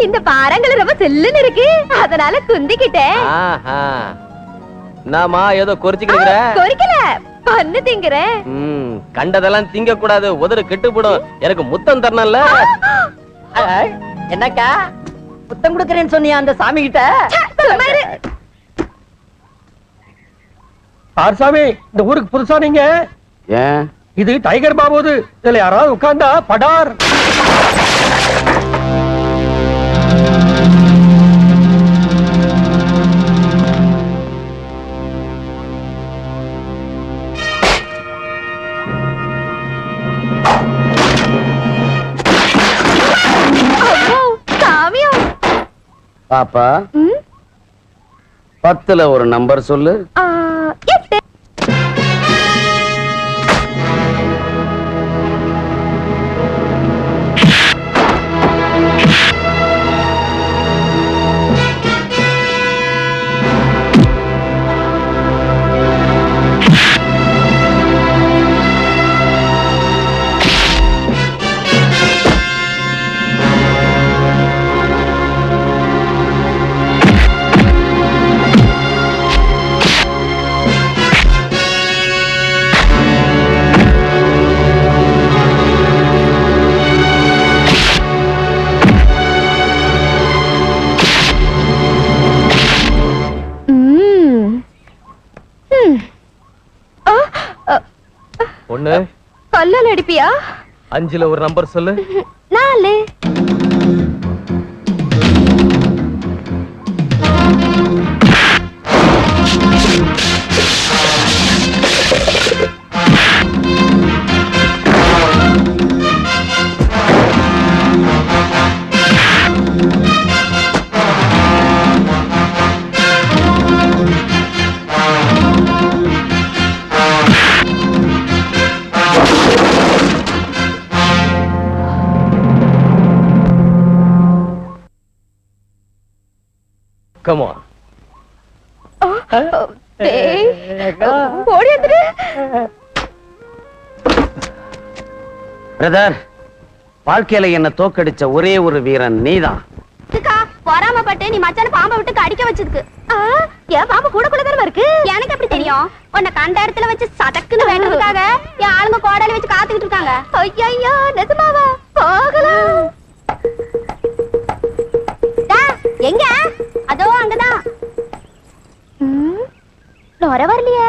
இந்த பாறங்கள் ரொம்ப செல்லுன்னு இருக்கு, அதனால குந்திக்கிட்டேன். நாமா ஏதோ கொறிச்சுக்கிற? கொறிக்கல, பண்ணு திங்கறேன். கண்டதெல்லாம் திங்க கூடாது, உதடு கெட்டு போடும். எனக்கு முத்தம் தரணும்ல. என்னக்கா முத்தம் கொடுக்கறேன்னு சொன்னியா அந்த சாமி கிட்ட? சாமி, இந்த ஊருக்கு புதுசா நீங்க? ஏன் இது டைகர் பாபுது, இதுல யாராவது உட்கார்ந்தா படார். பாப்பா, 10ல ஒரு நம்பர் சொல்லு. 8. ஒண்ணு கல்லால் அடிப்பியா? 5ல ஒரு நம்பர் சொல்லு. 4. Come on. பிரதர், வாழ்க்கையில என்ன தோக்கடிச்ச ஒரே ஒரு வீரன் நீதான். பொறாமப்பட்டு நீ மச்சான பாம்பை விட்டு கடிக்க வச்சதுக்கு. என் பாம்பு கூட குள்ளதரமா இருக்கு. எனக்கு எப்படி தெரியும்? உன்னை கண்ட இடத்துல வச்சு சதக்குன்னு வேண்டதுக்காக என் ஆளுங்க கோடாலி வச்சு காத்துக்கிட்டு இருக்காங்க. ஐயோ, நிஜமாவா? போகலாம். எங்க? அதோ அங்கதான். நொர வரலையே.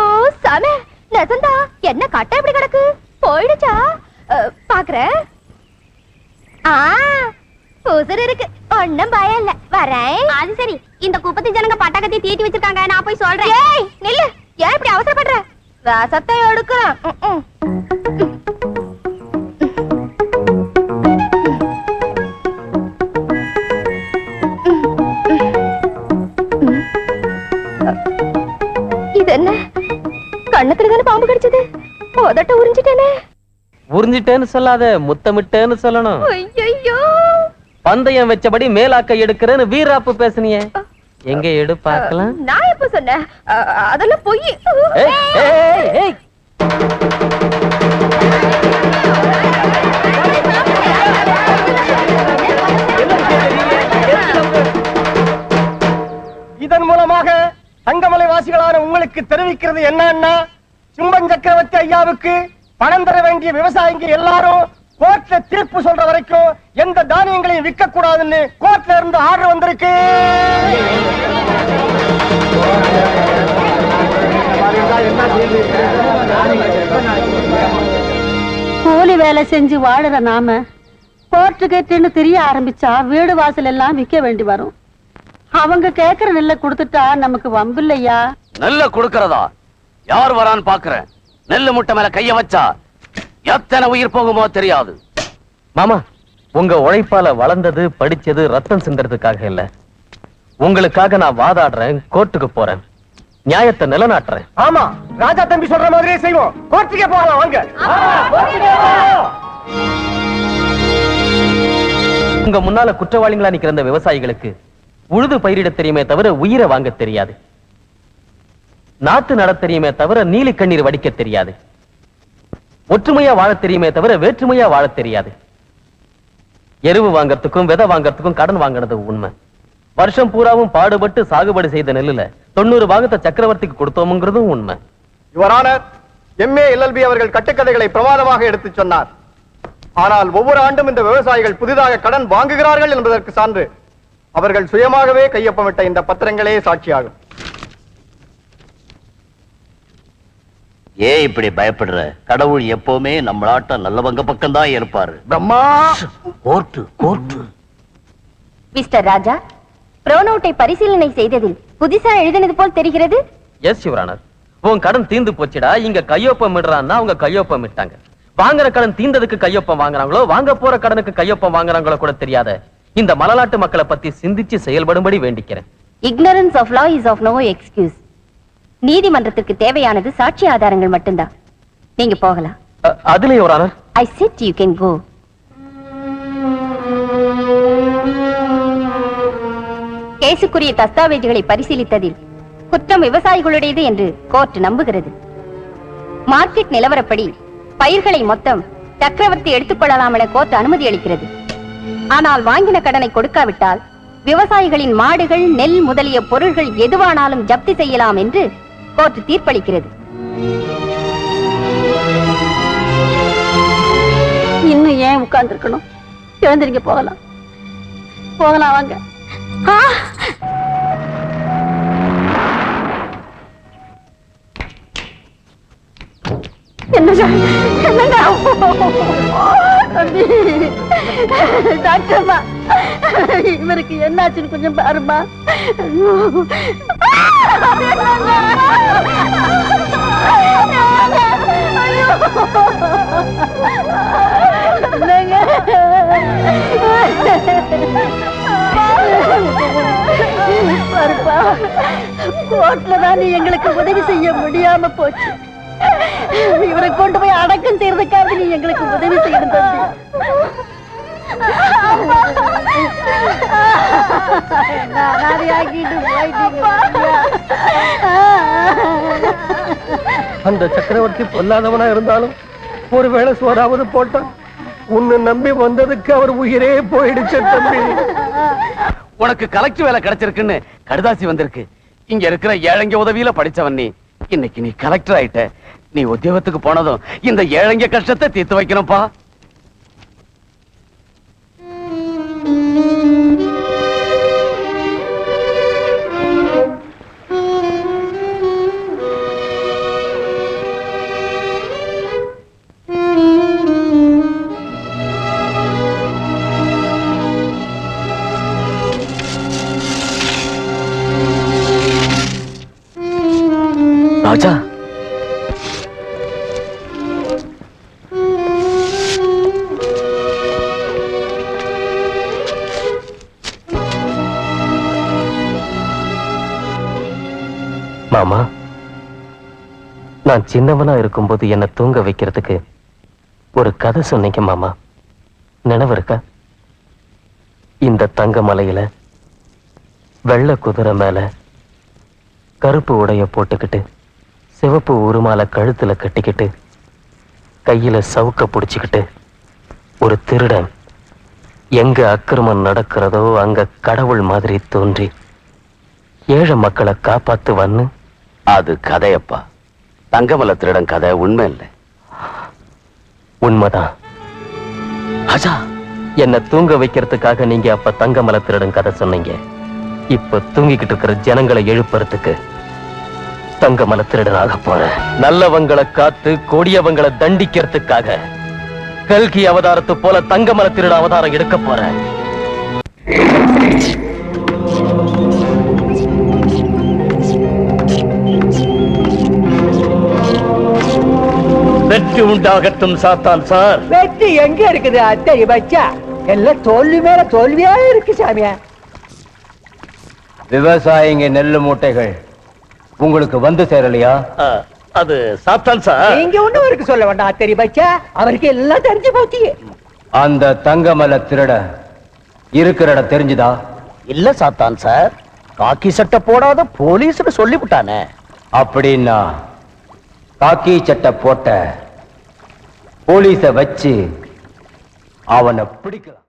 ஓ சாமி, நெசந்தா என்ன கட்ட எப்படி கிடக்கு? போயிடுச்சா? பாக்குறேன். உசுறு இருக்கு, ஒண்ணும் பயம் இல்ல. வரேன். அது சரி, இந்த குப்பத்தி ஜனங்க பட்டாக்கத்தி தீட்டி வச்சிருக்காங்க, நான் போய் சொல்றேன். ஏய் நில்லு, ஏன் இப்படி அவசரப்படுற? ரசத்தை எடுக்கிறேன். இது என்ன? கண்ணத்துல தானே பாம்பு கடிச்சது. உதட்ட உறிஞ்சிட்டேனே. உறிஞ்சிட்டேன்னு சொல்லாத, முத்தமிட்டேன்னு சொல்லணும். ஐயோ, பந்தயம் வச்சபடி மேலாக்க எடுக்கிறேன்னு வீராப்பு பேசுனியே, எங்க எடு பார்க்கலாம். நான் எப்ப சொன்னேன்? அதெல்லாம் பொய். இதன் மூலமாக தங்கமலை வாசிகளான உங்களுக்கு தெரிவிக்கிறது என்னன்னா, சிம்பன் சக்கரவர்த்தி ஐயாவுக்கு பணம் தர வேண்டிய விவசாயிங்க எல்லாரும் கோர்ட்ல தீர்ப்பு சொல்ற வரைக்கும் எந்த தானியங்களையும் விற்க கூடாதுன்னு கோர்ட்ல இருந்து ஆர்டர் வந்திருக்கு. கூலி வேலை செஞ்சு வாழற நாம கோர்ட்டு கேட்டுன்னு தெரிய ஆரம்பிச்சா வீடு வாசல் எல்லாம் விற்க வேண்டி வரும். அவங்க கேக்குற நெல்ல கொடுத்துட்டா நமக்கு வம்பு இல்லையா? நெல்ல கொடுக்கறதா? யார் வரான்னு பாக்குறேன். நெல்லு முட்டை மேல கைய வச்சா எத்தனை உயிர் போகுமோ தெரியாது. மாமா, உங்க உழைப்பால வளர்ந்தது படிச்சது ரத்தம் சிந்தறதுக்காக இல்ல, உங்களுக்காக நான் வாதாடுறேன், கோர்ட்டுக்கு போறேன், நியாயத்தை நிலைநாட்டுறேன். ஆமா, ராஜா தம்பி சொல்ற மாதிரியே செய்வோம். கோர்ட்டுக்கே போகலாம், வாங்க. உங்க முன்னால குற்றவாளிகளா நிக்கிற அந்த விவசாயிகளுக்கு உழுது பயிரிட தெரியுமே தவிர உயிரை வாங்க தெரியாது. நாட்டு நட தெரியுமே தவிர நீலி கண்ணீர் வடிக்க தெரியாது. ஒற்றுமையா வாழ தெரியுமே தவிர வேற்றுமையா வாழ தெரியாது. எருவு வாங்கறதுக்கும் விதை வாங்கறதுக்கும் கடன் வாங்கினது உண்மை. வருஷம் பூராவும் பாடுபட்டு சாகுபடி செய்த நெல்லுல 90 பாகத்தை சக்கரவர்த்திக்கு கொடுத்தோம்ங்கிறதும் உண்மை. யுவரான MA LLB அவர்கள் கட்டுக்கதைகளை பிரமாதமாக எடுத்துச் சொன்னார். ஆனால் ஒவ்வொரு ஆண்டும் இந்த விவசாயிகள் புதிதாக கடன் வாங்குகிறார்கள் என்பதற்கு சான்று அவர்கள் சுயமாகவே கையொப்பமிட்ட இந்த பத்திரங்களே சாட்சியாகும். ஏன் இப்படி பயப்படுற? கடவுள் எப்பவுமே நம்மளாட்ட நல்லவங்க பக்கம்தான் இருப்பாரு. Brahma coat coat. மிஸ்டர் ராஜா, ப்ரோனோட்டை பரிசீலனை செய்ததில் புதுசா எழுதினது போல் தெரிகிறது. எஸ் யுவரானர், உன் கடன் தீந்து போச்சுடா. இங்க கையொப்பம் இடுறான்னா அவங்க கையொப்பம் இட்டாங்க. வாங்குற கடன் தீந்ததுக்கு கையொப்பம் வாங்குறாங்களோ வாங்க போற கடனுக்கு கையொப்பம் வாங்குறாங்களோ கூட தெரியாத இந்த மலைநாட்டு மக்களை பத்தி சிந்திச்சு செயல்படும்படி வேண்டிக்கிறேன். Ignorance of law is of no excuse. நீதிமன்றத்திற்கு தேவையானது சாட்சி ஆதாரங்கள் மட்டும்தான். நீங்க போகலாம். அதுல Your Honour, I said you can go. கேசுக்குரிய தஸ்தாவேஜுகளை பரிசீலித்ததில் குற்றம் விவசாயிகளுடையது என்று கோர்ட் நம்புகிறது. மார்க்கெட் நிலவரப்படி பயிர்களை மொத்தம் சக்கரவர்த்தி எடுத்துக்கொள்ளலாம் என கோர்ட் அனுமதி அளிக்கிறது. ஆனால் வாங்கின கடனை கொடுக்காவிட்டால் விவசாயிகளின் மாடுகள், நெல் முதலிய பொருள்கள் எதுவானாலும் ஜப்தி செய்யலாம் என்று கோர்ட் தீர்ப்பளிக்கிறது. இன்னும் ஏன் உட்கார்ந்து இருக்கணும்? எழுந்திருங்க, போகலாம். போகலாம், வாங்க. என்னங்க என்னங்க? டாக்டர்மா, இவருக்கு என்னாச்சுன்னு கொஞ்சம் பாருமா. பாருப்பா, கோர்ட்ல தான் நீ எங்களுக்கு உதவி செய்ய முடியாம போச்சு. இவரை கொண்டு போய் அடக்கம் செய்யறதுக்காக நீ எங்களுக்கு உதவி செய்யணும் தம்பி. அந்த சக்கரவர்த்தி பொல்லாதவனா இருந்தாலும் ஒருவேளை சோறாவது போட்டான். உன்னை நம்பி வந்ததுக்கு அவர் உயிரே போயிடுச்சு தம்பி. உனக்கு கலெக்டர் வேலை கிடைச்சிருக்குன்னு கடுதாசி வந்திருக்கு. இங்க இருக்கிற ஏழைங்க உதவியில படிச்சவன் நீ. இன்னைக்கு நீ கலெக்டர் ஆயிட்ட. நீ உத்தியோகத்துக்கு போனதும் இந்த ஏழைங்க கஷ்டத்தை தீர்த்து வைக்கணும்பா. ராஜா, மாமா, நான் சின்னவனா இருக்கும்போது என்ன தூங்க வைக்கிறதுக்கு ஒரு கதை சொன்னீங்க மாமா, நினைவு இருக்கா? இந்த தங்க மலையில வெள்ளை குதிரை மேல கருப்பு உடைய போட்டுக்கிட்டு சிவப்பு உருமால கழுத்துல கட்டிக்கிட்டு கையில சவுக்க புடிச்சுக்கிட்டு ஒரு திருடன் எங்க அக்கிரமம் நடக்கிறதோ அங்க கடவுள் மாதிரி தோன்றி ஏழை மக்களை காப்பாத்துவான்னு. அது கதையப்பா. தங்கமலை திருடன் கதை உண்மை இல்லை. உண்மைதான். அஜா, என்ன தூங்க வைக்கிறதுக்காக நீங்க அப்ப தங்கமலை திருடன் கதை சொன்னீங்க. இப்ப தூங்கிக்கிட்டு இருக்கிற ஜனங்களை எழுப்புறதுக்கு தங்கமலை திருடனாக போறேன். நல்லவங்களை காத்து கொடியவங்களை தண்டிக்கிறதுக்காக கல்கி அவதாரத்து போல தங்கமலை திருட அவதாரம் எடுக்க போறேன். வெற்றி உண்டாகட்டும் சாத்தான் சார். வெற்றி எங்க இருக்குது அத்தை பச்சா? எல்லாம் தோல்வி மேல தோல்வியா இருக்கு சாமியா. விவசாயிங்க நெல்லு மூட்டைகள் உங்களுக்கு வந்து சேரலையா? அது சாத்தான் சார். நீங்க ஒண்ணும் இருக்கு சொல்ல வேண்டாம் அத்தை பச்சா, அவருக்கு எல்லாம் தெரிஞ்சு போச்சு. அந்த தங்கமலை திருட இருக்கிற இடம் தெரிஞ்சுதா? இல்ல சாத்தான் சார், காக்கி சட்டை போடாத போலீஸ்னு சொல்லிவிட்டானே. அப்படின்னா காக்கி சட்டை போட்ட போலீஸ வச்சு அவனை பிடிக்கலாம்.